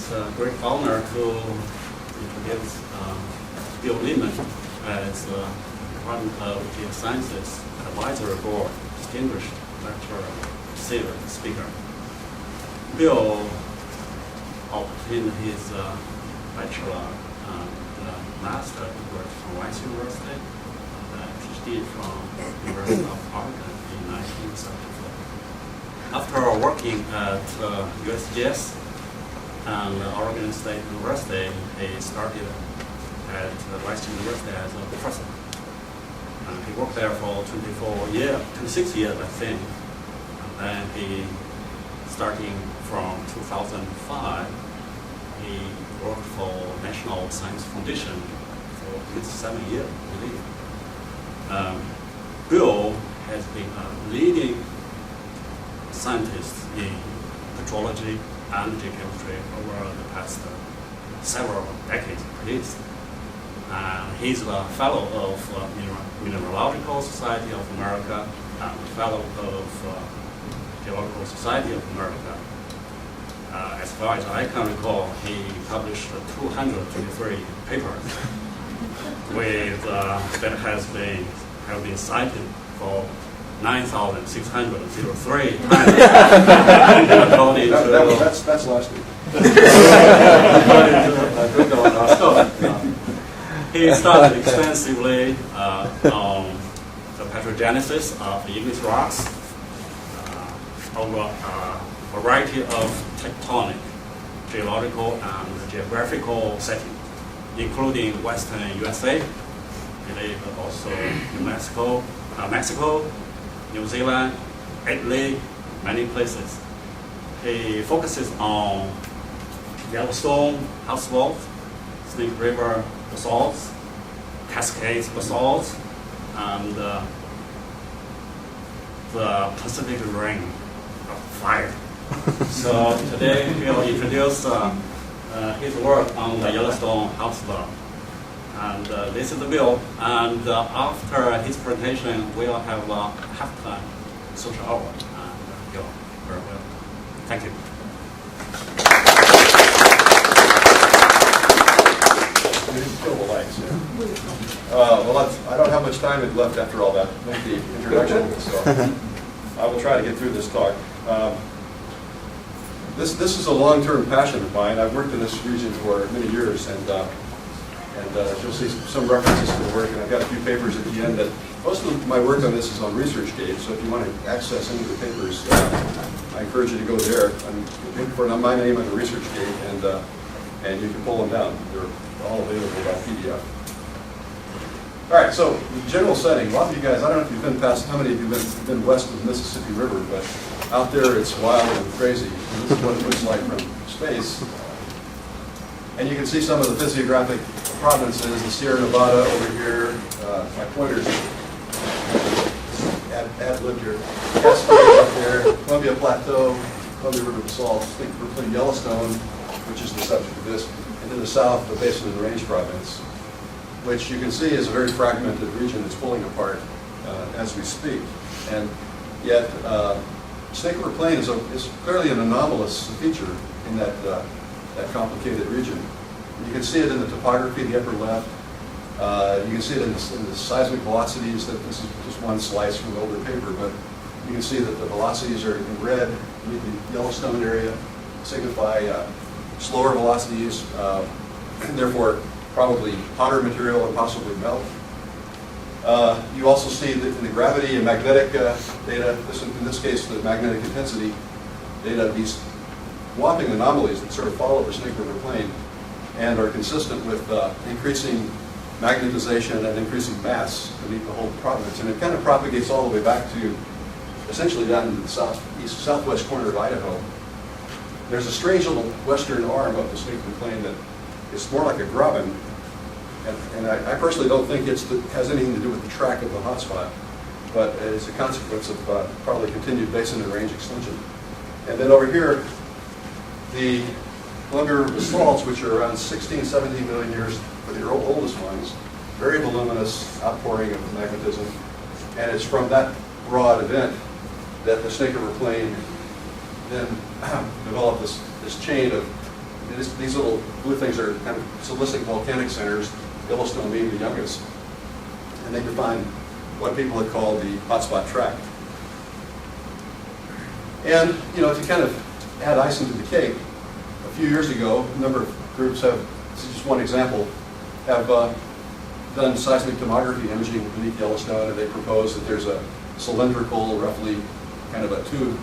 It's a great honor to introduce Bill Leeman as one of Geosciences Advisory Board Distinguished Lecturer, Speaker. Bill obtained his bachelor and master degree from Rice University, and PhD from University of Auburn in 1974. After working at USGS and Oregon State University, he started at Rice University as a professor. And he worked there for 26 years, I think. And then he, starting from 2005, he worked for National Science Foundation for at least 7 years, I believe. Bill has been a leading scientist in petrology and geochemistry over the past several decades at least. He's a fellow of Mineralogical Society of America and a fellow of Geological Society of America. As far as I can recall, he published 223 papers that have been cited for 9,603 times. That's last week. He studied extensively on the petrogenesis of igneous rocks over a variety of tectonic, geological, and geographical settings, including Western USA, but also Mexico, New Zealand, Italy, many places. He focuses on Yellowstone asphalt, Snake River basalts, Cascades basalts, and the Pacific Ring of Fire. So today we'll introduce his work on the Yellowstone asphalt. And this is the Bill. And after his presentation, we'll have a halftime social hour. And you're very welcome. Thank you. Kill the lights. Well, I don't have much time left after all that lengthy introduction, so I will try to get through this talk. This is a long-term passion of mine. I've worked in this region for many years, and you'll see some references to the work, and I've got a few papers at the end. That most of my work on this is on ResearchGate, so if you want to access any of the papers, I encourage you to go there. I'm looking for my name on the ResearchGate, and you can pull them down. They're all available by PDF. All right, so the general setting. A lot of you guys, I don't know if you've been past, how many of you have been west of the Mississippi River, but out there it's wild and crazy. And this is what it looks like from space. And you can see some of the physiographic provinces, the Sierra Nevada over here, my pointers ad-libbed here, Cascades up there, Columbia Plateau, Columbia River basalt, we're putting Yellowstone, which is the subject of this, and to the south, the Basin and Range province, which you can see is a very fragmented region that's pulling apart as we speak. And yet, Snake River Plain is clearly an anomalous feature in that complicated region. You can see it in the topography, the upper left. You can see it in the seismic velocities. That this is just one slice from older paper, but you can see that the velocities are in red. The Yellowstone area signify slower velocities, and therefore probably hotter material and possibly melt. You also see that in the gravity and magnetic data, in this case the magnetic intensity data, these whopping anomalies that sort of follow the Snake River Plain and are consistent with increasing magnetization and increasing mass beneath the whole province. And it kind of propagates all the way back to essentially down into the southwest corner of Idaho. There's a strange little western arm of the Snake River Plain that is more like a graben, and I personally don't think it has anything to do with the track of the hotspot, but it's a consequence of probably continued basin and range extension. And then over here, the Columbia River basalts, which are around 16, 17 million years for the oldest ones, very voluminous outpouring of magnetism, and it's from that broad event that the Snake River Plain then developed this chain of these little blue things are kind of silicic volcanic centers, Yellowstone being the youngest. And they define what people have called the hotspot tract. And, to kind of add icing to the cake, a few years ago, a number of groups have, this is just one example, have done seismic tomography imaging beneath Yellowstone, and they propose that there's a cylindrical, roughly kind of a tube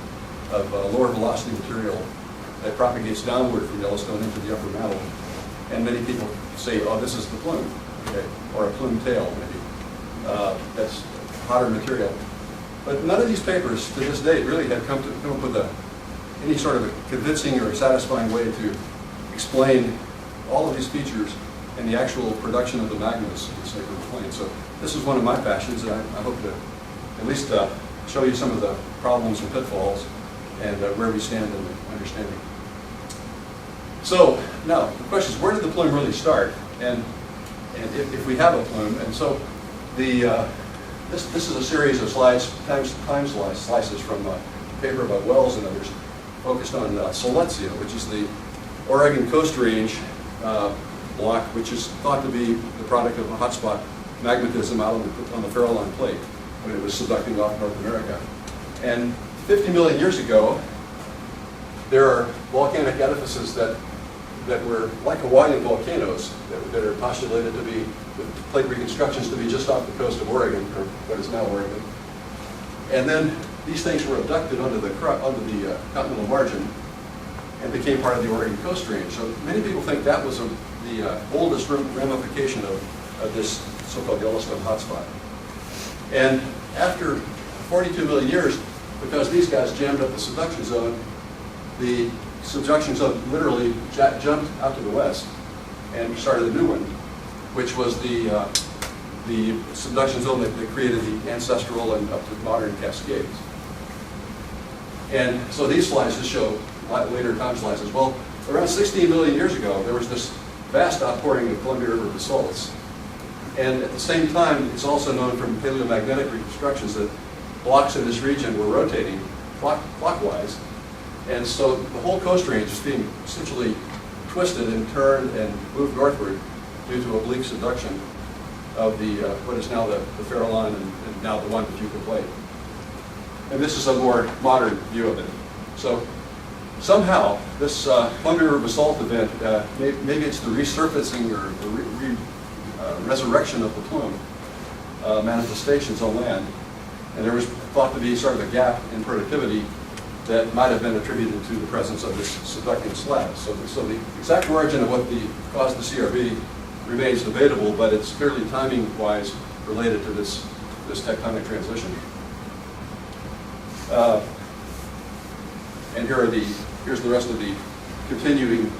of lower velocity material that propagates downward from Yellowstone into the upper mantle. And many people say, oh, this is the plume, okay, or a plume tail, maybe. That's hotter material. But none of these papers, to this date, really have come up with any sort of a convincing or satisfying way to explain all of these features and the actual production of the magmas in the Snake River Plain. So this is one of my passions, and I hope to at least show you some of the problems and pitfalls and where we stand in the understanding. So now the question is, where did the plume really start? And if we have a plume, and so this is a series of slides, time slices from a paper by Wells and others, focused on Soletzia, which is the Oregon Coast Range block, which is thought to be the product of a hotspot magmatism out on the Farallon Plate when it was subducting off North America. And 50 million years ago, there are volcanic edifices that were like Hawaiian volcanoes that are postulated to be, the plate reconstructions to be just off the coast of Oregon, or what is now Oregon. And then these things were abducted onto the continental margin and became part of the Oregon Coast Range. So many people think that was the oldest ramification of this so-called Yellowstone hotspot. And after 42 million years, because these guys jammed up the subduction zone, the subduction zone literally jumped out to the west and started a new one, which was the subduction zone that created the ancestral and up to modern Cascades. And so these slides just show later time slices. Well, around 16 million years ago, there was this vast outpouring of Columbia River basalts. And at the same time, it's also known from paleomagnetic reconstructions that blocks in this region were rotating clockwise. And so the whole Coast Range is being essentially twisted and turned and moved northward due to oblique subduction of the what is now the Farallon and now the one that you can plate. And this is a more modern view of it. So somehow this Columbia River basalt event, maybe it's the resurfacing or the resurrection of the plume manifestations on land. And there was thought to be sort of a gap in productivity that might have been attributed to the presence of this subducting slab. So the exact origin of what caused the CRB remains debatable, but it's clearly timing-wise related to this tectonic transition. And here's the rest of the continuing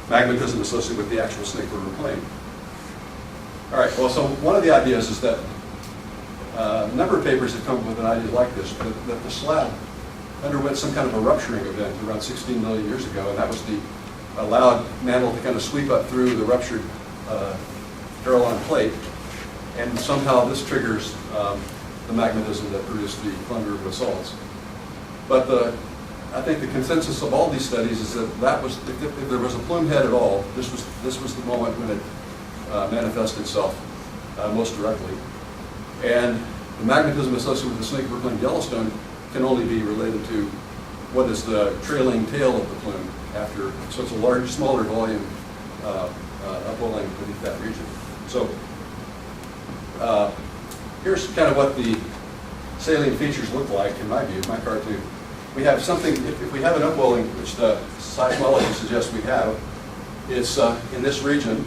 magmatism associated with the actual Snake River Plain. All right, well, so one of the ideas is that a number of papers have come up with an idea like this, that the slab underwent some kind of a rupturing event around 16 million years ago, and that was the allowed mantle to kind of sweep up through the ruptured Farallon plate, and somehow this triggers the magmatism that produced the Columbia River basalts. But I think the consensus of all these studies is that was, if there was a plume head at all, this was the moment when it manifested itself most directly. And the magmatism associated with the Snake River Plain Yellowstone can only be related to what is the trailing tail of the plume after, so it's a smaller volume upwelling beneath that region. So here's kind of what the salient features look like in my view, my cartoon. We have something, if we have an upwelling, which the seismology suggests we have, it's in this region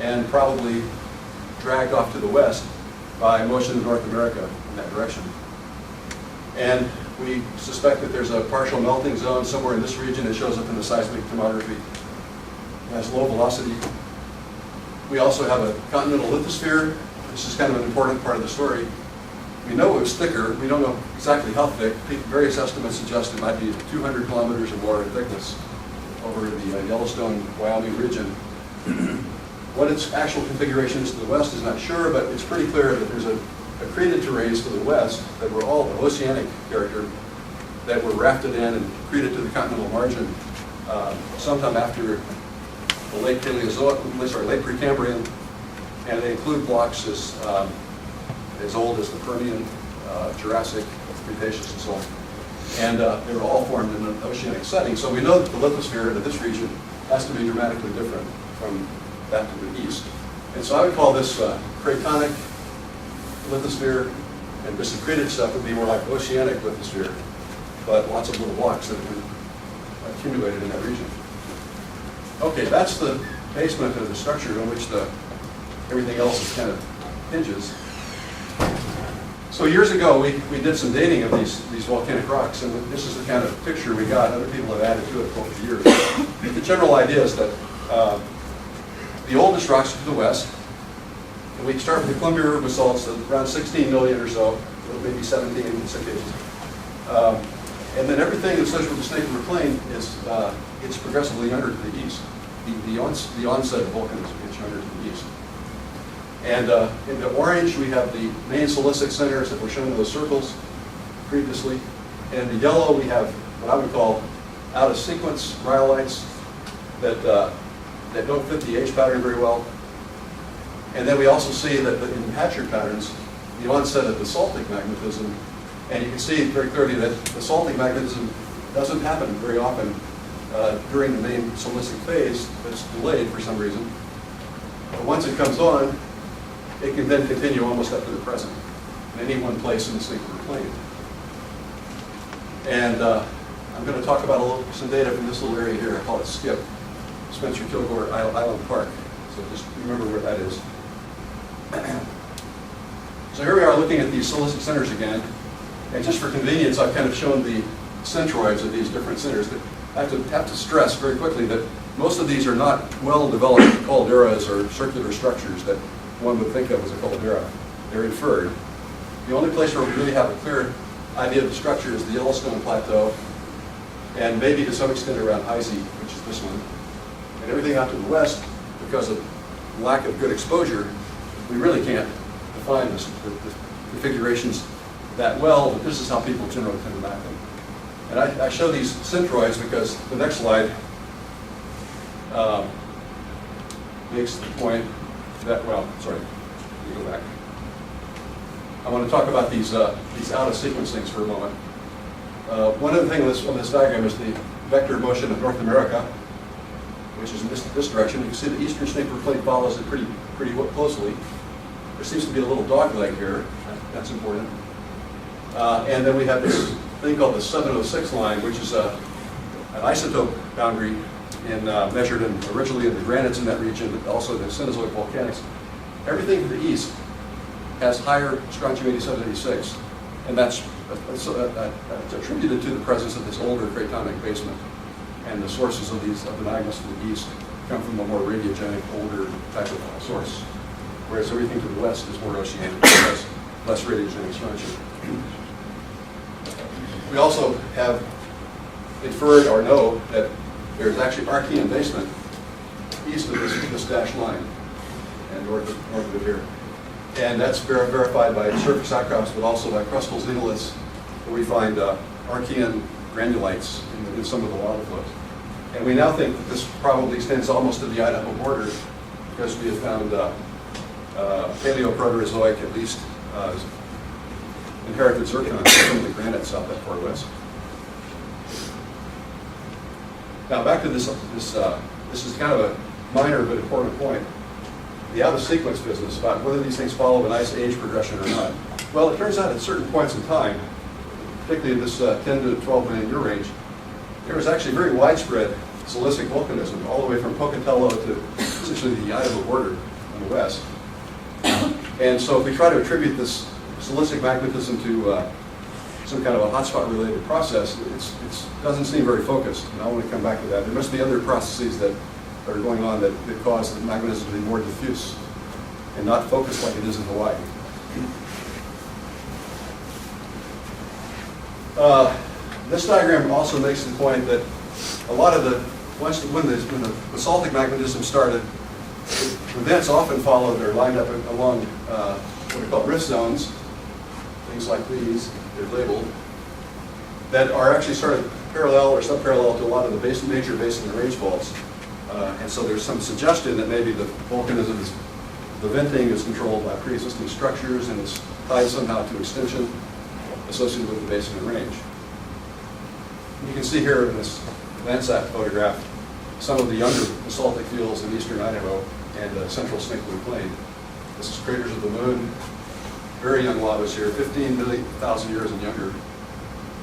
and probably dragged off to the west by motion in North America in that direction. And we suspect that there's a partial melting zone somewhere in this region. It shows up in the seismic tomography. It has low velocity. We also have a continental lithosphere. This is kind of an important part of the story. We know it was thicker. We don't know exactly how thick. Various estimates suggest it might be 200 kilometers or more in thickness over the Yellowstone, Wyoming region. What its actual configuration is to the west is not sure, but it's pretty clear that there's accreted terrains to the west that were all of oceanic character that were rafted in and accreted to the continental margin sometime after the late Precambrian, and they include blocks as old as the Permian, Jurassic, Cretaceous, and so on. And they were all formed in an oceanic setting. So we know that the lithosphere in this region has to be dramatically different from that to the east. And so I would call this cratonic lithosphere, and this accreted stuff would be more like oceanic lithosphere, but lots of little blocks that have been accumulated in that region. Okay, that's the basement of the structure on which everything else is kind of hinges. So years ago, we did some dating of these volcanic rocks, and this is the kind of picture we got. Other people have added to it over the years. But the general idea is that the oldest rocks are to the west, and we start with the Columbia River basalts at around 16 million or so, or maybe 17 in some cases. And then everything associated with the Snake River Plain it's progressively younger to the east. The onset of volcanism gets younger to the east. And in the orange, we have the main silicic centers that were shown in those circles previously. And in the yellow, we have what I would call out-of-sequence rhyolites that don't fit the age pattern very well. And then we also see that in Hatcher patterns, the onset of basaltic magnetism, and you can see very clearly that basaltic magnetism doesn't happen very often during the main silicic phase. That's delayed for some reason. But once it comes on, it can then continue almost up to the present in any one place in the Snake River Plain. And I'm going to talk about some data from this little area here. I call it SKIP, Spencer Kilgore Island Park. So just remember where that is. So here we are looking at these silicic centers again. And just for convenience, I've kind of shown the centroids of these different centers. I have to stress very quickly that most of these are not well-developed calderas or circular structures that one would think of as a caldera. They're inferred. The only place where we really have a clear idea of the structure is the Yellowstone Plateau, and maybe to some extent around Izzy, which is this one. And everything out to the west, because of lack of good exposure, we really can't define the configurations that well, but this is how people generally tend to map them. And I show these centroids because the next slide makes the point that, well, sorry, let me go back. I want to talk about these out-of-sequence things for a moment. One other thing on this diagram is the vector motion of North America, which is in this direction. You can see the eastern Snake River Plain follows it pretty closely. There seems to be a little dog leg here. That's important. And then we have this thing called the 706 line, which is an isotope boundary measured originally in the granites in that region, but also the Cenozoic volcanics. Everything to the east has higher strontium 8786, and that's attributed to the presence of this older cratonic basement. And the sources of the magmas to the east come from a more radiogenic, older type of source, whereas everything to the west is more oceanic, less radiogenic strontium. We also have inferred or know that there's actually Archean basement east of this dashed line and north of it here. And that's verified by surface outcrops, but also by crustal xenoliths, where we find Archean granulites in some of the lava flows. And we now think that this probably extends almost to the Idaho border, because we have found Paleoproterozoic, at least, inherited zircon from some of the granites out that far west. Now back to this is kind of a minor but important point. The out-of-sequence business about whether these things follow an ice age progression or not. Well, it turns out at certain points in time, particularly in this 10 to 12 million year range, there was actually very widespread silicic volcanism all the way from Pocatello to essentially the Idaho border on the west. And so if we try to attribute this silicic magnetism to some kind of a hotspot related process, it doesn't seem very focused. And I want to come back to that. There must be other processes that are going on that cause the magnetism to be more diffuse and not focused like it is in Hawaii. This diagram also makes the point that a lot of when the basaltic magnetism started, the vents often followed or lined up along what are called rift zones, things like these, they're labeled, that are actually sort of parallel or subparallel to a lot of the major basin and range faults. And so there's some suggestion that maybe the volcanism is, the venting is controlled by pre-existing structures and is tied somehow to extension associated with the basin and range. You can see here in this Landsat photograph some of the younger basaltic fields in eastern Idaho and central Snake River Plain. This is craters of the moon, very young lavas here, 15,000 years and younger.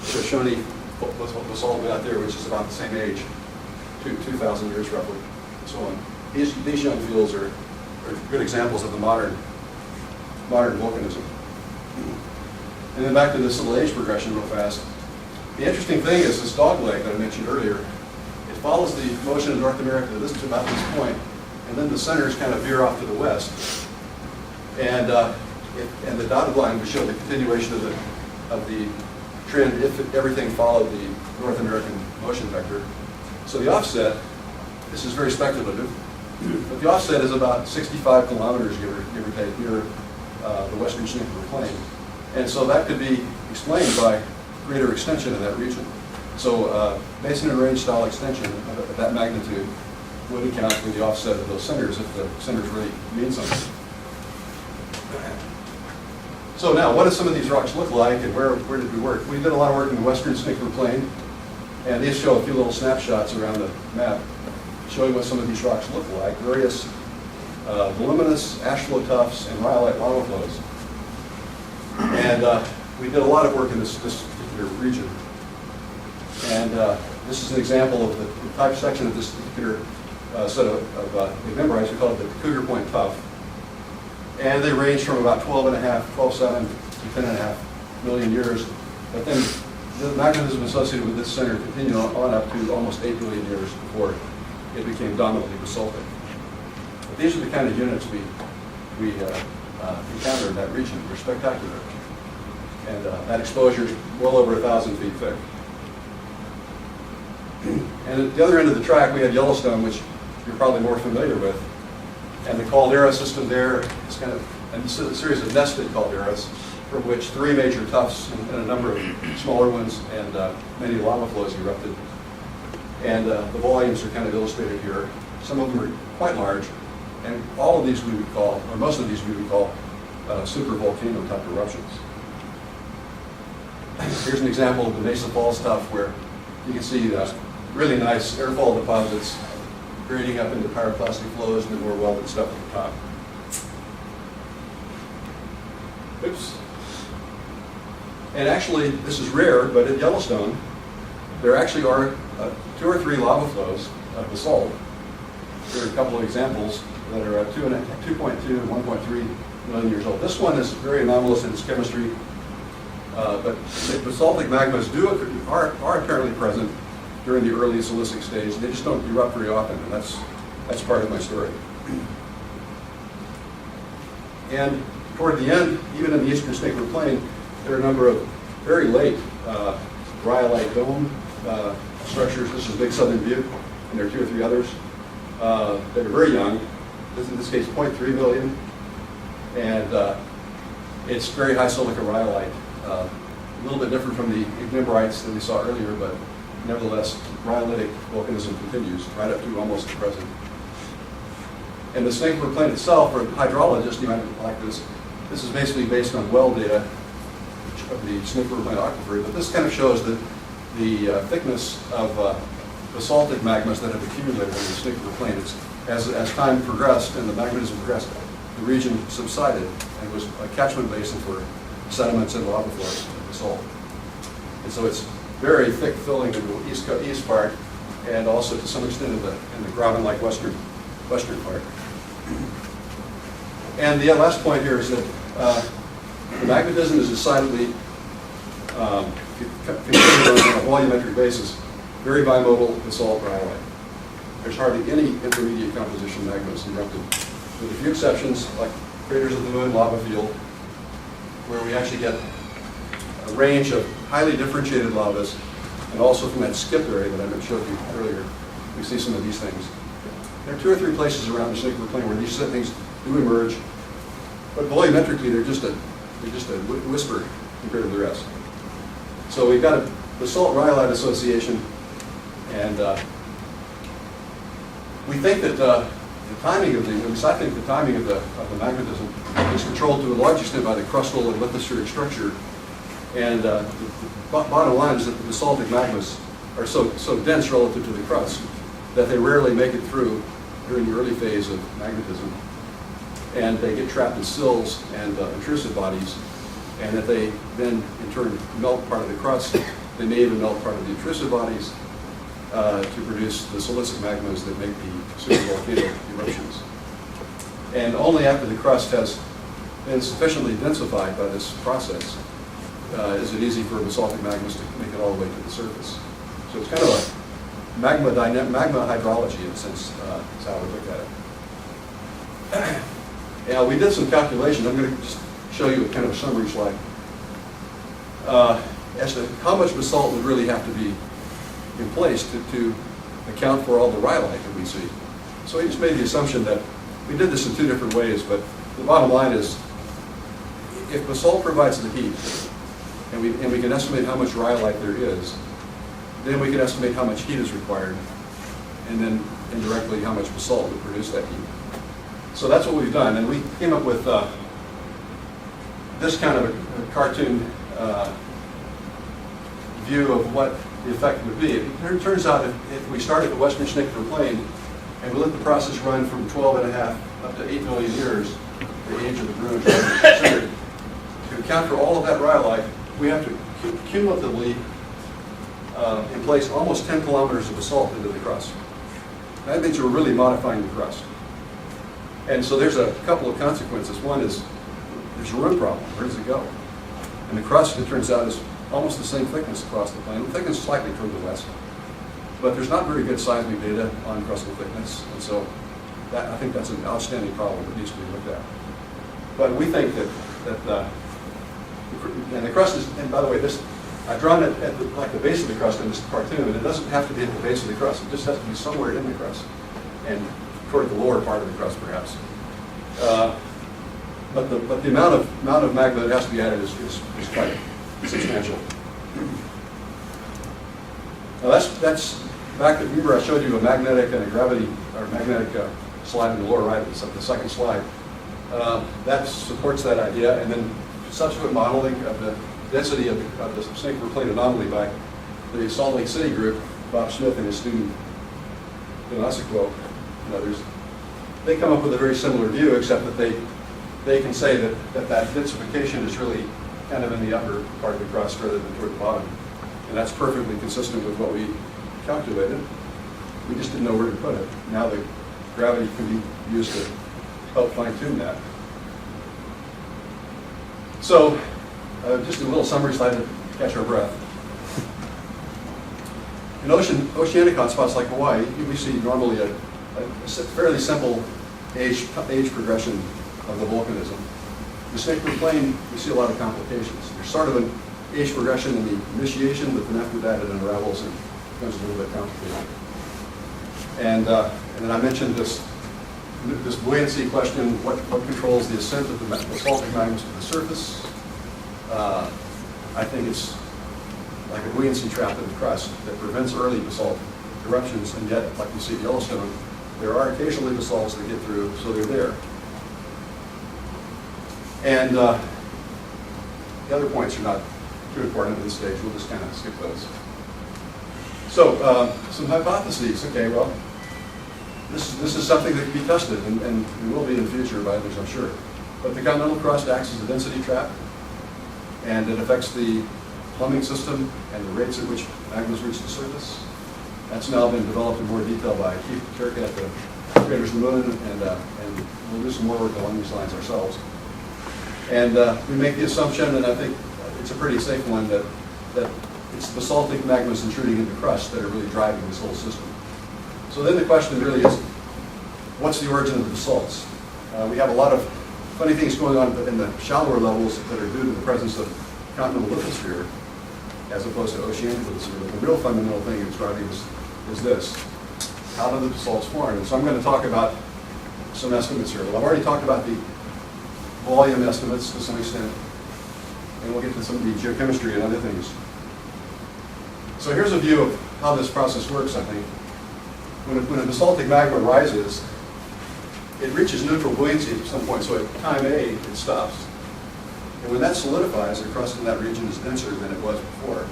Shoshone basalt out there, which is about the same age, 2,000 years roughly, and so on. These young fields are good examples of the modern volcanism. And then back to this little age progression real fast. The interesting thing is this dogleg that I mentioned earlier. It follows the motion of North America to about this point, and then the centers kind of veer off to the west. And the dotted line would show the continuation of the trend if everything followed the North American motion vector. So the offset, this is very speculative, but the offset is about 65 kilometers, give or take, near the western Snake River Plain. And so that could be explained by greater extension in that region. So basin and range style extension of that magnitude would account for the offset of those centers if the centers really mean something. So now, what do some of these rocks look like, and where did we work? We did a lot of work in the western Snake River Plain, and these show a few little snapshots around the map showing what some of these rocks look like. Various voluminous ash flow tuffs and rhyolite lava flows. And we did a lot of work in this particular region. And this is an example of the type section of this particular set of ignimbrites. We call it the Cougar Point Tuff. And they range from about 12.7 to 10.5 million years. But then the magnetism associated with this center continued on up to almost 8 billion years before it became dominantly basaltic. But these are the kind of units we encounter in that region. They're spectacular. And that exposure is well over 1,000 feet thick. And at the other end of the track, we had Yellowstone, which you're probably more familiar with. And the caldera system there is kind of a series of nested calderas, from which 3 major tuffs and a number of smaller ones and many lava flows erupted. And the volumes are kind of illustrated here. Some of them are quite large, and all of these we would call, or most of these we would call, supervolcano type eruptions. Here's an example of the Mesa Falls tuff where you can see really nice airfall deposits grading up into pyroclastic flows and the more welded stuff at the top. Oops. And actually, this is rare, but at Yellowstone, there actually are 2 or 3 lava flows of basalt. There are a couple of examples that are 2.2 and 1.3 million years old. This one is very anomalous in its chemistry, but basaltic magmas are apparently present during the early Silicic stage. They just don't erupt very often, and that's part of my story. And toward the end, even in the eastern Snake River Plain, there are a number of very late rhyolite dome structures. This is Big Southern Butte, and there are 2 or 3 others that are very young. In this case, 0.3 million, and it's very high silica rhyolite. A little bit different from the ignimbrites that we saw earlier, but nevertheless, rhyolitic volcanism continues right up to almost the present. And the Snake River Plain itself, for a hydrologist, you might like this. This is basically based on well data of the Snake River Plain aquifer, but this kind of shows that the thickness of basaltic magmas that have accumulated in the Snake River Plain. As time progressed and the magnetism progressed, the region subsided and was a catchment basin for sediments and lava flows of basalt. And so it's very thick filling in the east part, and also to some extent in the graben-like western part. And the last point here is that the magnetism is decidedly considered on a volumetric basis, very bimodal basalt rhyolite. There's hardly any intermediate composition magmas erupted, with a few exceptions like craters of the moon lava field, where we actually get a range of highly differentiated lavas, and also from that skip area that I showed you earlier, we see some of these things. There are 2 or 3 places around the Snake River Plain where these things do emerge, but volumetrically they're just a whisper compared to the rest. So we've got to basalt rhyolite association, and we think that the timing of I think the timing of the magnetism is controlled to a large extent by the crustal and lithospheric structure. And the bottom line is that the basaltic magmas are so dense relative to the crust that they rarely make it through during the early phase of magnetism. And they get trapped in sills and intrusive bodies, and if they then in turn melt part of the crust, they may even melt part of the intrusive bodies to produce the silicic magmas that make the supervolcanic eruptions. And only after the crust has been sufficiently densified by this process is it easy for basaltic magmas to make it all the way to the surface. So it's kind of a magma hydrology in a sense, is how we look at it. Yeah, we did some calculations. I'm going to just show you a kind of a summary slide as to how much basalt would really have to be in place to account for all the rhyolite that we see. So we just made the assumption that we did this in two different ways, but the bottom line is if basalt provides the heat, and we can estimate how much rhyolite there is, then we can estimate how much heat is required, and then indirectly how much basalt would produce that heat. So that's what we've done, and we came up with this kind of a cartoon view of what the effect would be. It turns out if we start at the western Schnickefer Plain and we let the process run from 12.5 up to 8 million years, the age of the Bruin Center, to account for all of that rhyolite, we have to cumulatively place almost 10 kilometers of basalt into the crust. That means we're really modifying the crust. And so there's a couple of consequences. One is there's a room problem. Where does it go? And the crust, it turns out, is almost the same thickness across the plain. The thickness is slightly toward the west. But there's not very good seismic data on crustal thickness. And so I think that's an outstanding problem that needs to be looked at. But we think that and the crust is, and by the way, this I've drawn it at like the base of the crust in this cartoon, and it doesn't have to be at the base of the crust. It just has to be somewhere in the crust, and toward the lower part of the crust, perhaps. But the amount of magma that has to be added is quite substantial. Now that's back. Remember, I showed you a magnetic and a gravity or magnetic slide in the lower right, the second slide. That supports that idea, and then subsequent modeling of the density of the Schnickefer Plain anomaly by the Salt Lake City group, Bob Smith and his student Donasico and others. They come up with a very similar view, except that they can say that densification is really kind of in the upper part of the crust rather than toward the bottom. And that's perfectly consistent with what we calculated. We just didn't know where to put it. Now the gravity can be used to help fine-tune that. So, just a little summary slide to catch our breath. In oceanic hotspots like Hawaii, we see normally a fairly simple age progression of the volcanism. In the Schnickefer Plain, we see a lot of complications. There's sort of an age progression in the initiation, but then after that it unravels and becomes a little bit complicated. And then I mentioned this buoyancy question, what controls the ascent of the basaltic magmas to the surface? I think it's like a buoyancy trap in the crust that prevents early basalt eruptions, and yet, like you see at Yellowstone, there are occasionally basalts that get through, so they're there. And the other points are not too important at this stage. We'll just kind of skip those. So, some hypotheses. Okay, well, this is something that can be tested, and it will be in the future by others, I'm sure. But the continental crust acts as a density trap, and it affects the plumbing system and the rates at which magmas reach the surface. That's now been developed in more detail by Keith Turka at the Craters of the Moon, and we'll do some more work along these lines ourselves. And we make the assumption, and I think it's a pretty safe one, that it's basaltic magmas intruding into crust that are really driving this whole system. So then the question really is, what's the origin of the basalts? We have a lot of funny things going on in the shallower levels that are due to the presence of continental lithosphere as opposed to oceanic lithosphere. But the real fundamental thing that's driving this is this. How do the basalts form? And so I'm going to talk about some estimates here. Well, I've already talked about the volume estimates to some extent, and we'll get to some of the geochemistry and other things. So here's a view of how this process works, I think. When a basaltic magma rises, it reaches neutral buoyancy at some point, so at time A, it stops. And when that solidifies, the crust in that region is denser than it was before.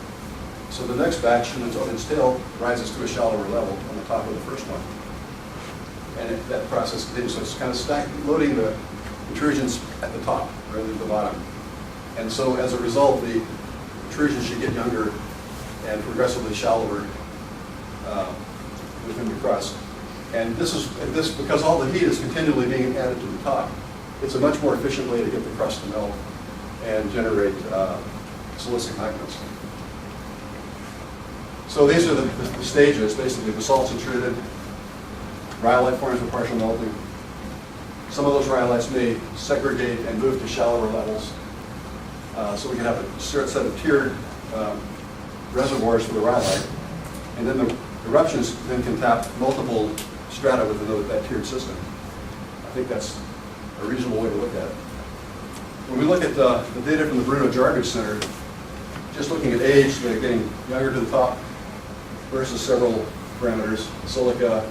So the next batch in its tail rises to a shallower level on the top of the first one. And that process continues, so it's kind of loading the intrusions at the top rather than the bottom. And so as a result, the intrusions should get younger and progressively shallower within the crust. And this because all the heat is continually being added to the top. It's a much more efficient way to get the crust to melt and generate silicic magmas. So these are the stages. Basically, basalt's intruded, rhyolite forms with partial melting. Some of those rhyolites may segregate and move to shallower levels. So we can have a set of tiered reservoirs for the rhyolite. And then the eruptions then can tap multiple strata within that tiered system. I think that's a reasonable way to look at it. When we look at the data from the Bruno Jarvis Center, just looking at age, they're getting younger to the top versus several parameters, silica,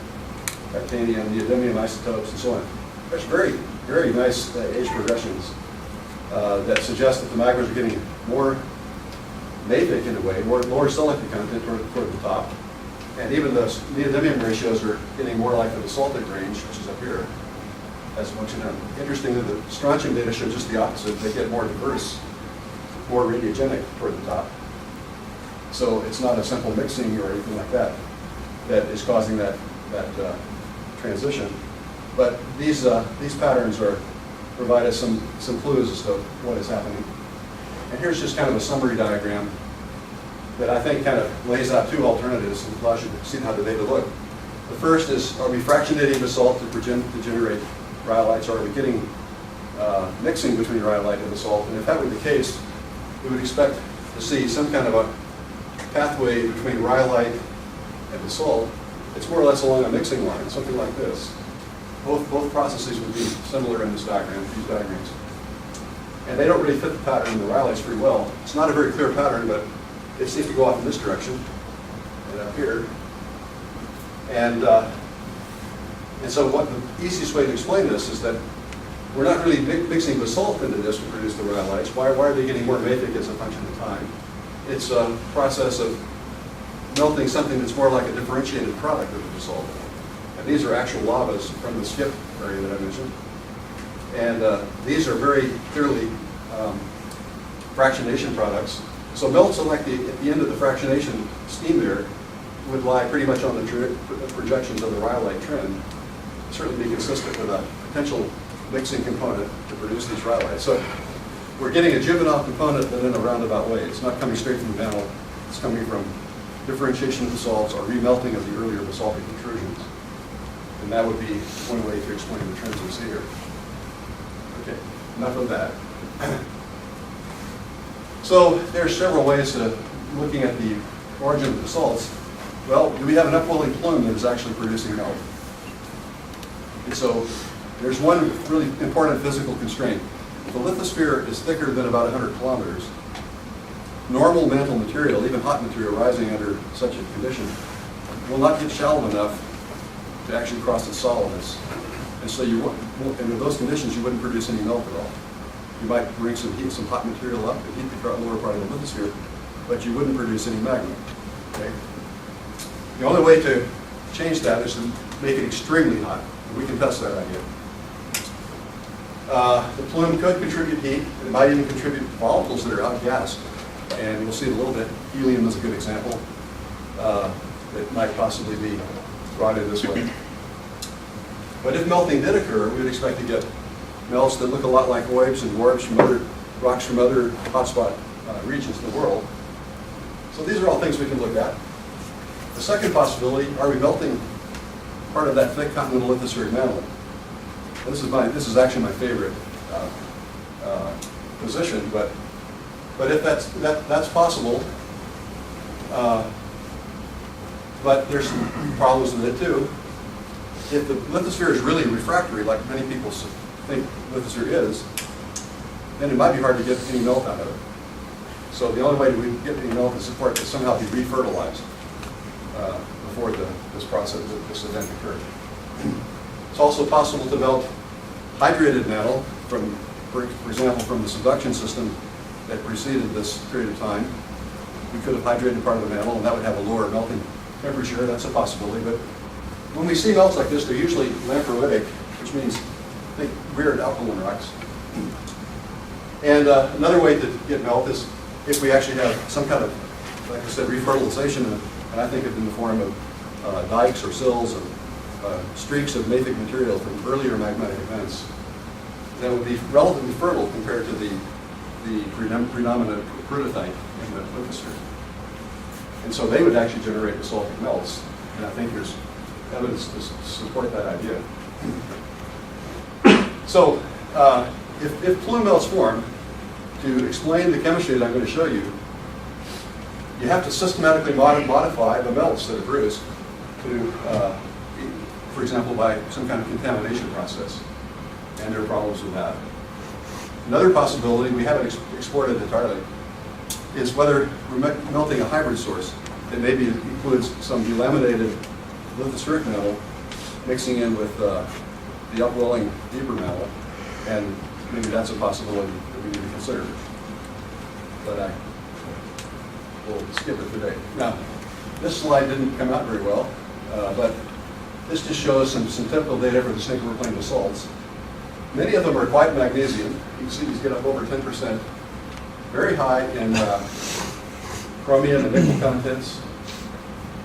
titanium, neodymium isotopes, and so on. There's very, very nice age progressions that suggest that the magmas are getting more mafic in a way, lower silica content toward the top. And even the neodymium ratios are getting more like the basaltic range, which is up here, as mentioned. Interestingly, the strontium data show just the opposite. They get more diverse, more radiogenic toward the top. So it's not a simple mixing or anything like that that is causing that transition. But these patterns provide us some clues as to what is happening. And here's just kind of a summary diagram that I think kind of lays out two alternatives and allows you to see how the data look. The first is, are we fractionating basalt to generate rhyolites, or are we getting mixing between rhyolite and basalt? And if that were the case, we would expect to see some kind of a pathway between rhyolite and basalt. It's more or less along a mixing line, something like this. Both processes would be similar in this diagram, these diagrams. And they don't really fit the pattern in the rhyolites very well. It's not a very clear pattern, but it seems to go off in this direction and up here. And so what the easiest way to explain this is that we're not really mixing basalt into this to produce the rhyolites. Why are they getting more mafic as a function of time? It's a process of melting something that's more like a differentiated product of the basalt. And these are actual lavas from the skip area that I mentioned. And these are very clearly fractionation products. So melts at the end of the fractionation steam there would lie pretty much on the projections of the rhyolite trend. Certainly be consistent with a potential mixing component to produce these rhyolites. So we're getting a juvenile component, but in a roundabout way. It's not coming straight from the mantle. It's coming from differentiation of basalts or remelting of the earlier basaltic intrusions. And that would be one way to explain the trends we see here. Okay, enough of that. So there's several ways to looking at the origin of the basalts. Well, do we have an upwelling plume that is actually producing melt? And so there's one really important physical constraint. If the lithosphere is thicker than about 100 kilometers, normal mantle material, even hot material rising under such a condition, will not get shallow enough to actually cross its solidness. And so and in those conditions, you wouldn't produce any melt at all. You might bring some heat, some hot material up to heat the lower part of the lithosphere, but you wouldn't produce any magma. Okay? The only way to change that is to make it extremely hot. We can test that idea. The plume could contribute heat. It might even contribute volatiles that are outgassed. And we'll see in a little bit. Helium is a good example that might possibly be brought in this way. But if melting did occur, we would expect to get melts that look a lot like oibs and warbs from other rocks from other hotspot regions of the world. So these are all things we can look at. The second possibility, are we melting part of that thick continental lithospheric mantle? This is actually my favorite position, but if that's possible, but there's some problems with it too. If the lithosphere is really refractory, like many people think lithosphere is, then it might be hard to get any melt out of it. So the only way we get any melt is support to somehow be refertilized before this process, this event occurred. It's also possible to melt hydrated mantle from, for example, from the subduction system that preceded this period of time. We could have hydrated part of the mantle, and that would have a lower melting temperature. That's a possibility. But when we see melts like this, they're usually lamproitic, which means think weird alkaline rocks. And another way to get melt is if we actually have some kind of, like I said, refertilization, and I think of it in the form of dikes or sills or streaks of mafic material from earlier magmatic events that would be relatively fertile compared to the predominant prudotite in the lithosphere. And so they would actually generate basaltic melts, and I think there's evidence to support that idea. So if plume melts form, to explain the chemistry that I'm going to show you, you have to systematically modify the melts that are produced to, for example, by some kind of contamination process. And there are problems with that. Another possibility, we haven't explored it entirely, is whether we're melting a hybrid source that maybe includes some delaminated lithospheric metal mixing in with the upwelling deeper metal, and maybe that's a possibility that we need to consider. But I will skip it today. Now, this slide didn't come out very well, but this just shows some typical data for the single plane basalts. Many of them are quite magnesium. You can see these get up over 10%, very high in chromium and nickel contents,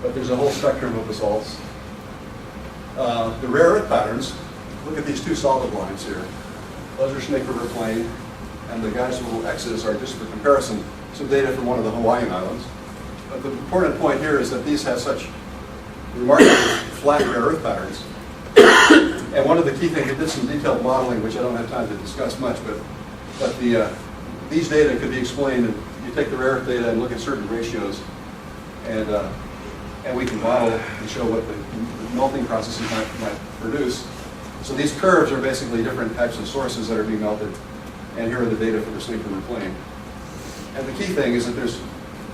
but there's a whole spectrum of basalts. The rare earth patterns, look at these two solid lines here. Those are Snake River Plain, and the guys with little X's are, just for comparison, some data from one of the Hawaiian islands. But the important point here is that these have such remarkably flat rare earth patterns. And one of the key things, we did some detailed modeling, which I don't have time to discuss much, but these data could be explained, and you take the rare earth data and look at certain ratios, and we can model and show what the melting processes might produce. So these curves are basically different types of sources that are being melted, and here are the data for the Snake River Plain. And the key thing is that there's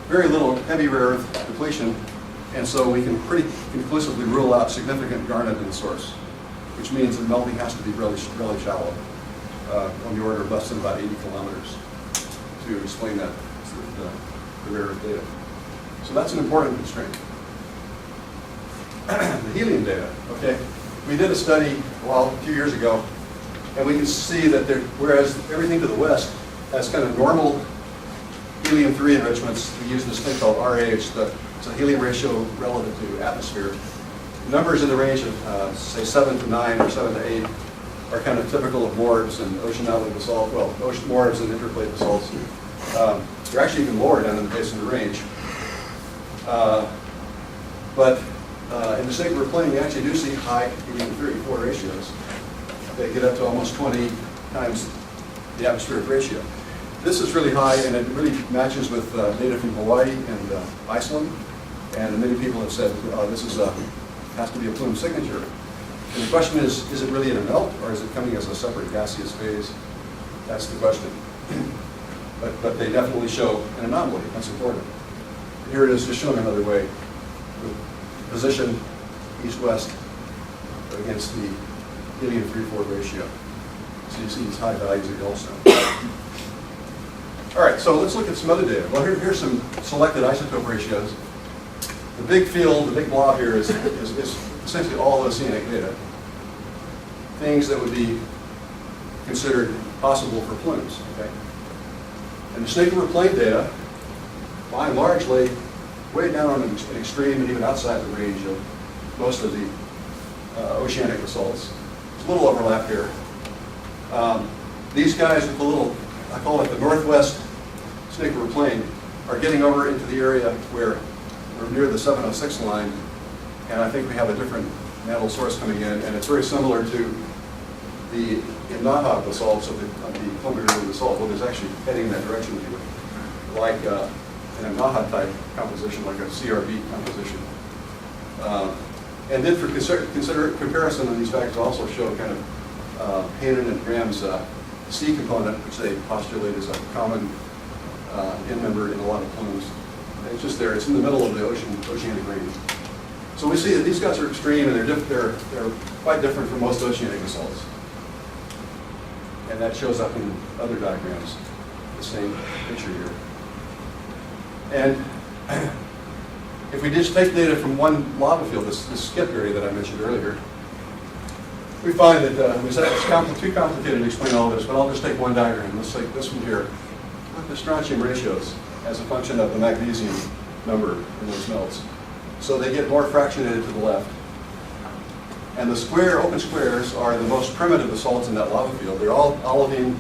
very little heavy rare earth depletion, and so we can pretty conclusively rule out significant garnet in the source, which means that melting has to be really shallow, on the order of less than about 80 kilometers to explain that, the rare earth data. So that's an important constraint. The helium data, okay. We did a study, a few years ago, and we can see that whereas everything to the west has kind of normal helium-3 enrichments, we use this thing called RH, it's a helium ratio relative to atmosphere. Numbers in the range of, say, 7 to 9 or 7 to 8 are kind of typical of morbs and oceanottic basalt, well, ocean morbs and interplate basalts. They're actually even lower down in the base of the range. But in the Snake River Plain, we actually do see high helium-3-4 ratios. They get up to almost 20 times the atmospheric ratio. This is really high, and it really matches with data from Hawaii and Iceland. And many people have said this has to be a plume signature. And the question is it really in a melt, or is it coming as a separate gaseous phase? That's the question. But they definitely show an anomaly. That's important. Here it is, just showing another way. The position east-west against the helium-3-4 ratio. So you see these high values at Yellowstone. All right, so let's look at some other data. Well, here's some selected isotope ratios. The big field, the big blob here is essentially all oceanic data. Things that would be considered possible for plumes, okay? And the Snake River Plain data, by and large, lay way down on an extreme and even outside the range of most of the oceanic basalts. There's a little overlap here. These guys with the little, I call it the northwest Snake River Plain, are getting over into the area where we're near the 706 line, and I think we have a different mantle source coming in, and it's very similar to the Imnaha basalts of the Columbia River basalt. Well, there's actually heading in that direction, if you would, like an Imnaha type composition, like a CRB composition. And then for comparison of these factors also show kind of Hanen and Graham's C component, which they postulate is a common end member in a lot of plumes. And it's just there. It's in the middle of the oceanic range. So we see that these guys are extreme, and they're quite different from most oceanic basalts. And that shows up in other diagrams, the same picture here. And if we just take data from one lava field, this skip area that I mentioned earlier, we find that it's too complicated to explain all this, but I'll just take one diagram. Let's take this one here. Look at the strontium ratios as a function of the magnesium number in those melts. So they get more fractionated to the left. And the open squares are the most primitive basalts in that lava field. They're all olivine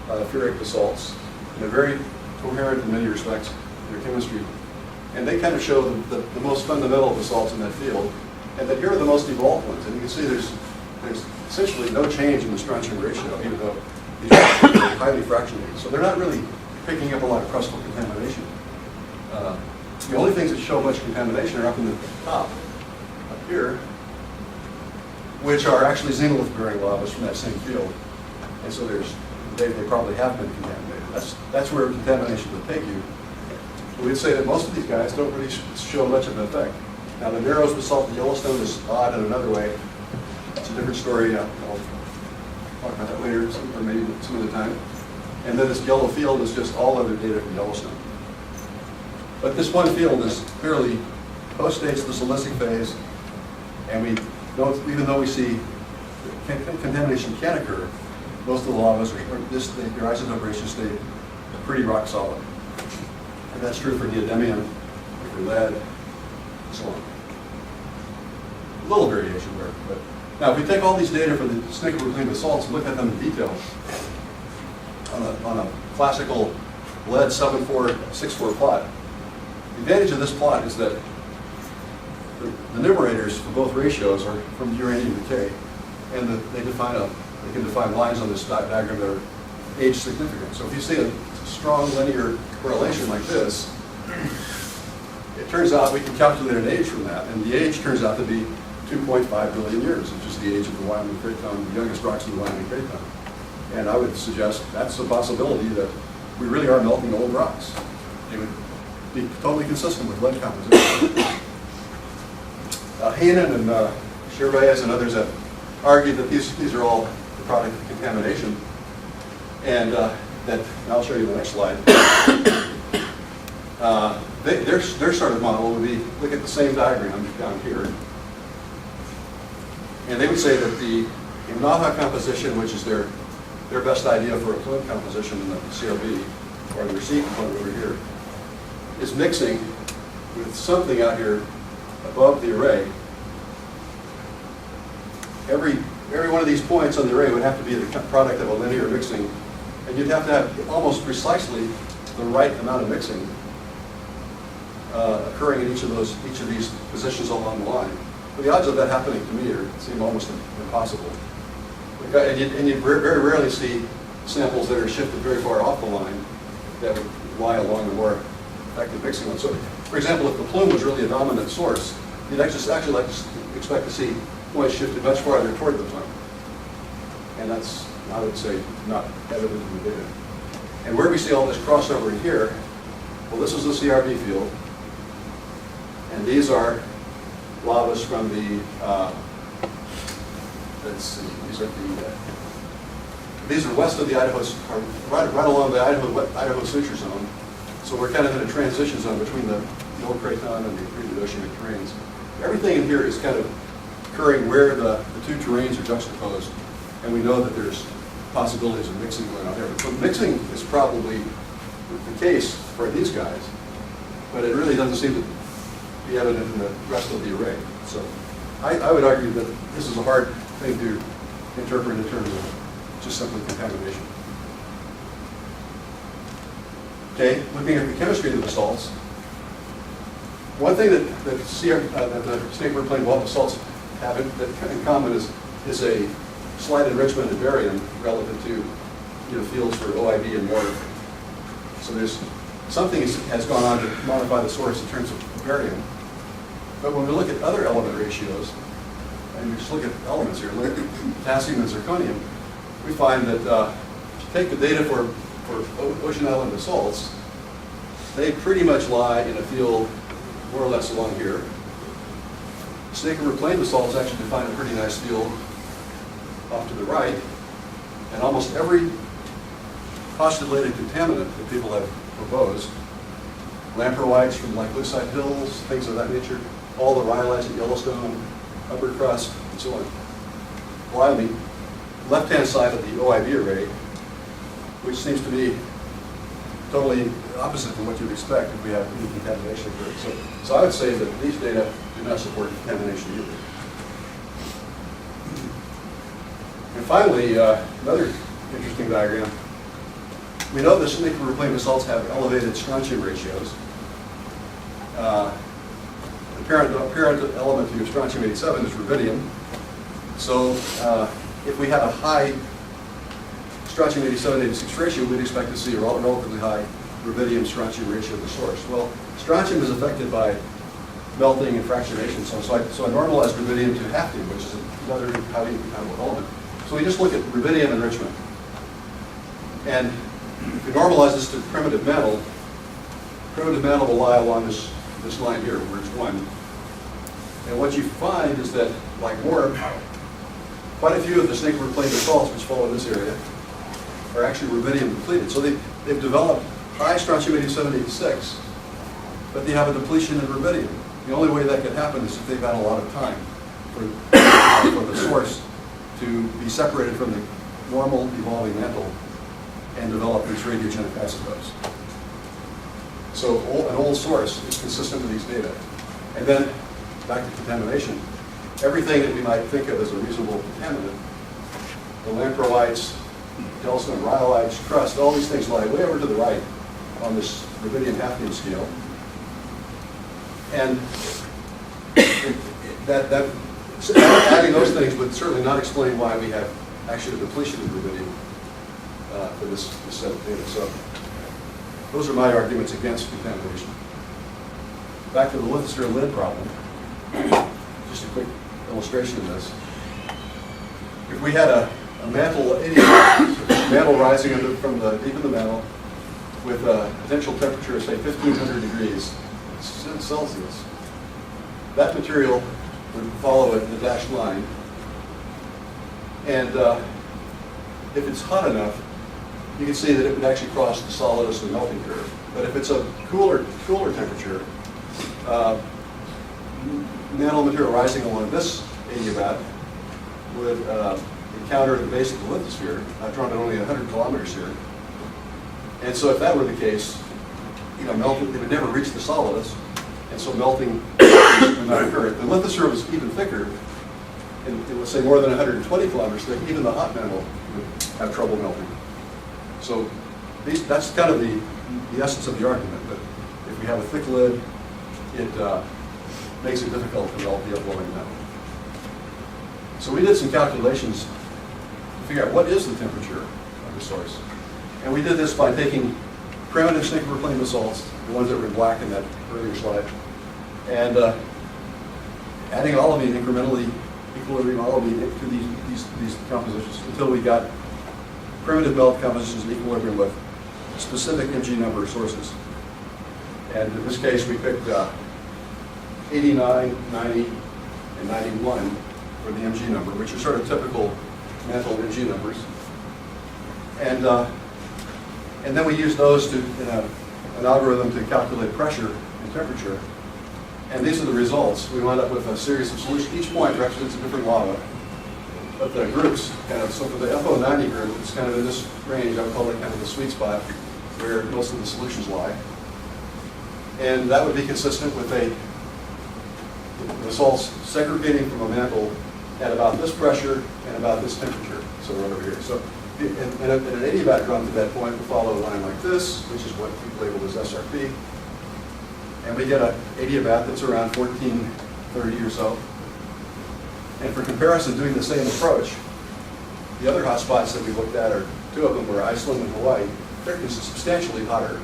furic basalts. And they're very coherent in many respects in their chemistry. And they kind of show the most fundamental basalts in that field. And that here are the most evolved ones. And you can see there's essentially no change in the strontium ratio, even though these are highly fractionated. So they're not really picking up a lot of crustal contamination. The only things that show much contamination are up in the top, up here, which are actually xenolith-bearing lavas from that same field. And so they probably have been contaminated. That's where contamination would take you. We'd say that most of these guys don't really show much of an effect. Now the Narrows basalt in Yellowstone is odd in another way. It's a different story. I'll talk about that later, or maybe some other time. And then this yellow field is just all other data from Yellowstone. But this one field is clearly post-dates the silicic phase, and we don't, even though we see contamination can occur, most of the lavas their isotope ratios stay pretty rock solid. And that's true for neodymium, for lead, and so on. A little variation there, but now if we take all these data from the snake-reclaimed basalts and look at them in detail on a classical lead 7464 plot, the advantage of this plot is that the numerators for both ratios are from uranium decay, and they can define lines on this diagram that are age significant. So if you see a strong linear correlation like this, it turns out we can calculate an age from that, and the age turns out to be 2.5 billion years, which is the age of the Wyoming Craton, the youngest rocks in the Wyoming Craton. And I would suggest that's a possibility that we really are melting old rocks. It would be totally consistent with lead composition. Haanen and Gervais and others have argued that these are all the product of contamination, and that, and I'll show you the next slide. Their sort of model would be, look at the same diagram down here, and they would say that the Imnaha composition, which is their best idea for a plume composition in the CRB, or the receipt component over here, is mixing with something out here above the array. Every one of these points on the array would have to be the product of a linear mixing, and you'd have to have almost precisely the right amount of mixing occurring in each of these positions along the line. But the odds of that happening to me seem almost impossible. And you very rarely see samples that are shifted very far off the line that would lie along the more effective mixing one. So, for example, if the plume was really a dominant source, you'd actually like to expect to see points shifted much farther toward the plume. And that's, I would say, not evident in the data. And where we see all this crossover in here, well, this is the CRB field, and these are lavas from the, let's see, these are west of the Idaho, right along the Idaho suture zone. So we're kind of in a transition zone between the old Craton and the accreted oceanic terrains. Everything in here is kind of occurring where the two terrains are juxtaposed, and we know that there's possibilities of mixing going on there. But mixing is probably the case for these guys, but it really doesn't seem to be evident in the rest of the array. So I would argue that this is a hard thing to interpret in terms of just simply contamination. Okay, looking at the chemistry of the basalts, one thing that the snake-reclaimed wall basalts have in common is a slight enrichment in barium relative to fields for OIB and mortar. So there's something has gone on to modify the source in terms of barium. But when we look at other element ratios, and we just look at elements here, look at potassium and zirconium, we find that if you take the data for ocean island basalts, they pretty much lie in a field more or less along here. Snake River Plain basalts actually define a pretty nice field off to the right, and almost every postulated contaminant that people have proposed, lamproites from like Lucite Hills, things of that nature, all the rhyolites at Yellowstone, upper crust, and so on, lie on the left-hand side of the OIB array, which seems to be totally opposite from what you'd expect if we have any contamination occurring. So I would say that these data do not support contamination either. And finally, another interesting diagram. We know that Snake River Plain basalts have elevated strontium ratios. The parent element to your strontium-87 is rubidium. So if we had a high strontium-87-86 ratio, we'd expect to see a relatively high rubidium-strontium ratio of the source. Well, strontium is affected by melting and fractionation, so I normalized rubidium to hafnium, which is another highly incompatible element. So we just look at rubidium enrichment. And if we normalize this to primitive mantle will lie along this line here, where it's 1. And what you find is that, like more, quite a few of the Snake River Plain basalts, which fall in this area, are actually rubidium depleted. So they've developed high strontium-87-86, but they have a depletion in rubidium. The only way that could happen is if they've had a lot of time for the source to be separated from the normal evolving mantle and develop these radiogenic isotopes. So an old source is consistent with these data. And then, back to contamination, everything that we might think of as a reasonable contaminant, the lamproites, Yellowstone rhyolites, crust, all these things lie way over to the right on this rubidium-hafnium scale. And adding those things would certainly not explain why we have actually a depletion of rubidium for this set of data. So those are my arguments against contamination. Back to the lithosphere lid problem. Just a quick illustration of this. If we had a mantle rising from deep in the mantle with a potential temperature of, say, 1,500 degrees Celsius, that material would follow it in the dashed line. And if it's hot enough, you can see that it would actually cross the solidus and melting curve. But if it's a cooler temperature, mantle material rising along this adiabat would encounter the base of the lithosphere. I've drawn it only 100 kilometers here. And so if that were the case, melting, it would never reach the solidus, and so melting would not occur. If the lithosphere was even thicker, and let's say more than 120 kilometers thick, even the hot mantle would have trouble melting. So that's kind of the essence of the argument, that if we have a thick lid, it makes it difficult to melt the upwelling mantle. So we did some calculations to figure out what is the temperature of the source. And we did this by taking primitive Snake River Plain basalts, the ones that were in black in that earlier slide, and adding olivine incrementally, equilibrium olivine to these compositions until we got primitive melt compositions in equilibrium with specific Mg number sources. And in this case, we picked 89, 90, and 91 for the Mg number, which are sort of typical mantle Mg numbers. And then we used those in an algorithm to calculate pressure and temperature. And these are the results. We wound up with a series of solutions. Each point represents a different lava. But the groups, so for the FO90 group, it's kind of in this range. I would call it kind of the sweet spot where most of the solutions lie. And that would be consistent with the salts segregating from a mantle at about this pressure and about this temperature. So right over here. So and an adiabat drawn to that point will follow a line like this, which is what we've labeled as SRP. And we get an adiabat that's around 1430 or so. And for comparison, doing the same approach, the other hot spots that we looked at, are two of them were Iceland and Hawaii. They're substantially hotter.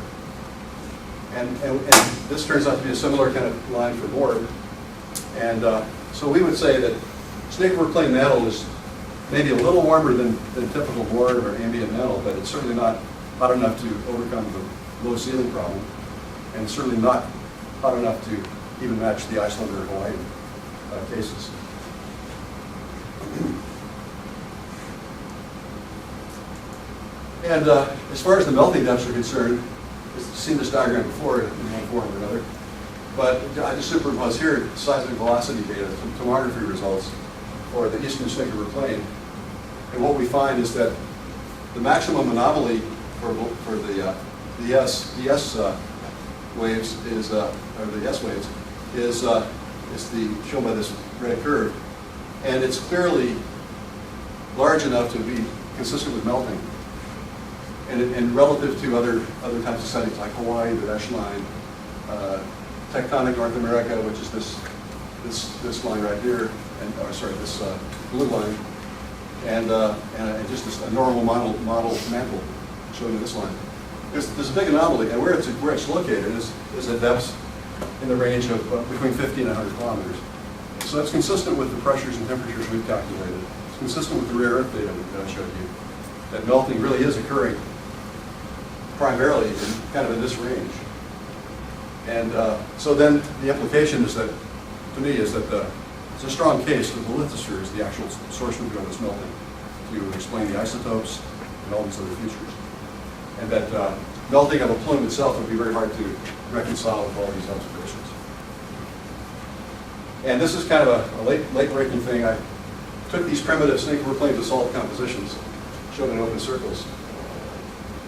And this turns out to be a similar kind of line for Board. And so we would say that Snake River Plain mantle is maybe a little warmer than typical Board or ambient mantle, but it's certainly not hot enough to overcome the low ceiling problem. and certainly not hot enough to even match the Iceland or Hawaii cases. And as far as the melting depths are concerned, you've seen this diagram before in one form or another, but I just superimpose here seismic velocity data, tomography results for the eastern Snickerver Plain. And what we find is that the maximum anomaly for the S waves is, or the S waves, is shown by this red curve, and it's clearly large enough to be consistent with melting. And relative to other types of settings like Hawaii, the dash line, tectonic North America, which is this line right here, and this blue line, and just a normal model mantle showing this line. There's a big anomaly, and where it's located is at depths in the range of between 50 and 100 kilometers. So that's consistent with the pressures and temperatures we've calculated. It's consistent with the rare earth data that I showed you, that melting really is occurring primarily in this range. And so then the implication is that, to me, is that it's a strong case that the lithosphere is the actual source root of this melting to explain the isotopes and all these other features. And that melting of a plume itself would be very hard to reconcile with all these observations. And this is kind of a late-breaking thing. I took these primitive Snickerver Plain basalt compositions, shown in open circles,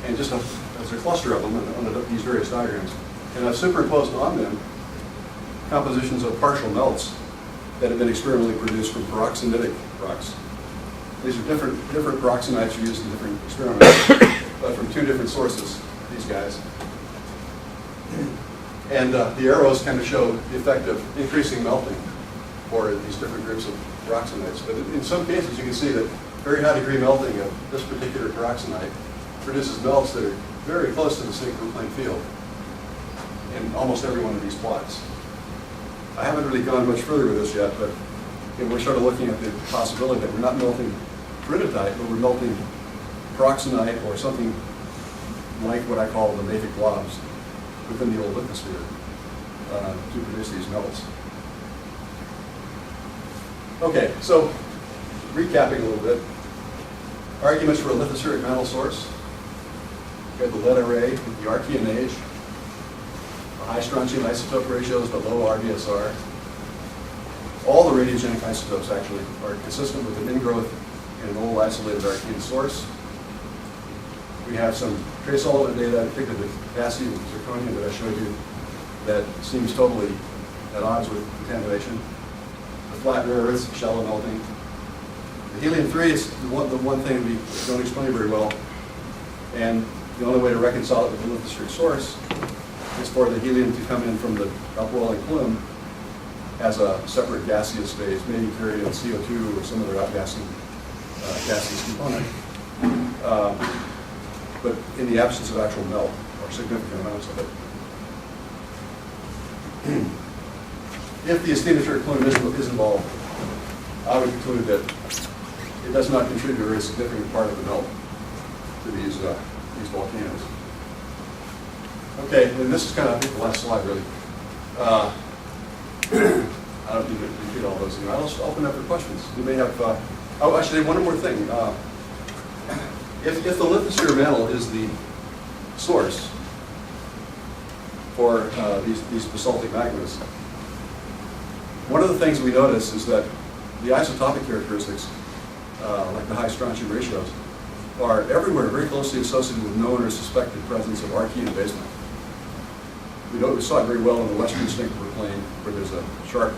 and just there's a cluster of them on these various diagrams. And I've superimposed on them compositions of partial melts that have been experimentally produced from peroxenitic rocks. These are different peroxenites are used in different experiments, but from two different sources, these guys. And the arrows kind of show the effect of increasing melting for these different groups of peroxenites. But in some cases, you can see that very high degree melting of this particular peroxenite produces melts that are very close to the Snickerver Plain field in almost every one of these plots. I haven't really gone much further with this yet, but we're sort of looking at the possibility that we're not melting peridotite, but we're melting peroxenite or something like what I call the mafic globs within the old lithosphere to produce these melts. Okay, so recapping a little bit, arguments for a lithospheric mantle source. We have the lead array, the Archean age, the high strontium isotope ratios, the low RDSR. All the radiogenic isotopes actually are consistent with an ingrowth in an old isolated Archean source. We have some trace element data, particularly the potassium and zirconium that I showed you, that seems totally at odds with contamination. The flat rare earths, shallow melting. The helium-3 is the one thing we don't explain very well, and the only way to reconcile it with the lithospheric source is for the helium to come in from the upwelling plume as a separate gaseous phase, maybe carried in CO2 or some other outgassing gaseous component, but in the absence of actual melt or significant amounts of it. If the asthenospheric plume is involved, I would conclude that it does not contribute a very significant part of the melt to these volcanoes. Okay, and this is kind of, I think, the last slide, really. I don't need to repeat all those. I'll just open up for questions. You may have, oh, actually, one more thing. If the lithosphere mantle is the source for these basaltic magmas, one of the things we notice is that the isotopic characteristics, like the high strontium ratios, are everywhere very closely associated with known or suspected presence of Archean basement. We saw it very well in the western Snickerver Plain, where there's a sharp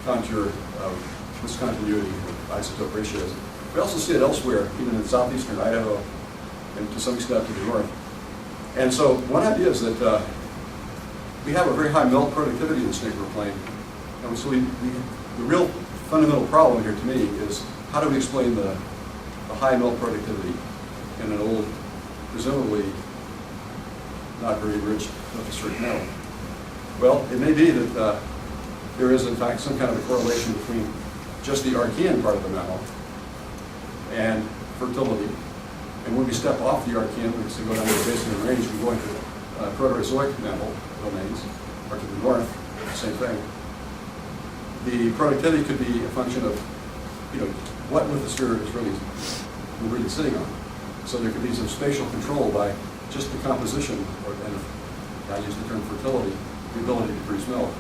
contour of discontinuity of isotope ratios. We also see it elsewhere, even in southeastern Idaho, and to some extent to the north. And so one idea is that we have a very high melt productivity in the Snickerver Plain. And so the real fundamental problem here to me is how do we explain the high melt productivity in an old, presumably not very rich lithospheric metal? Well, it may be that there is, in fact, some kind of a correlation between just the Archean part of the mantle and fertility. And when we step off the Archean, we go down to the base of the range, we go into Proterozoic mantle domains, or to the north, same thing. The productivity could be a function of, what lithosphere is we're really sitting on. So there could be some spatial control by just the composition, and I use the term fertility, the ability to produce milk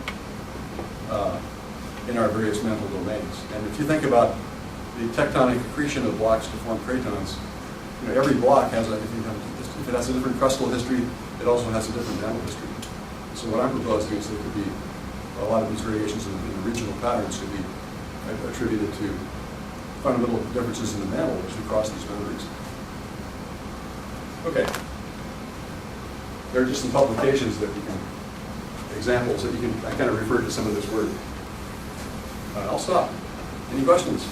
in our various mantle domains. And if you think about the tectonic accretion of blocks to form cratons, every block has if it has a different crustal history, it also has a different mantle history. So what I'm proposing is there could be a lot of these variations in the regional patterns could be attributed to fundamental differences in the mantle as we cross these boundaries. Okay. There are just some publications that examples that I kind of referred to some of this work. I'll stop. Any questions?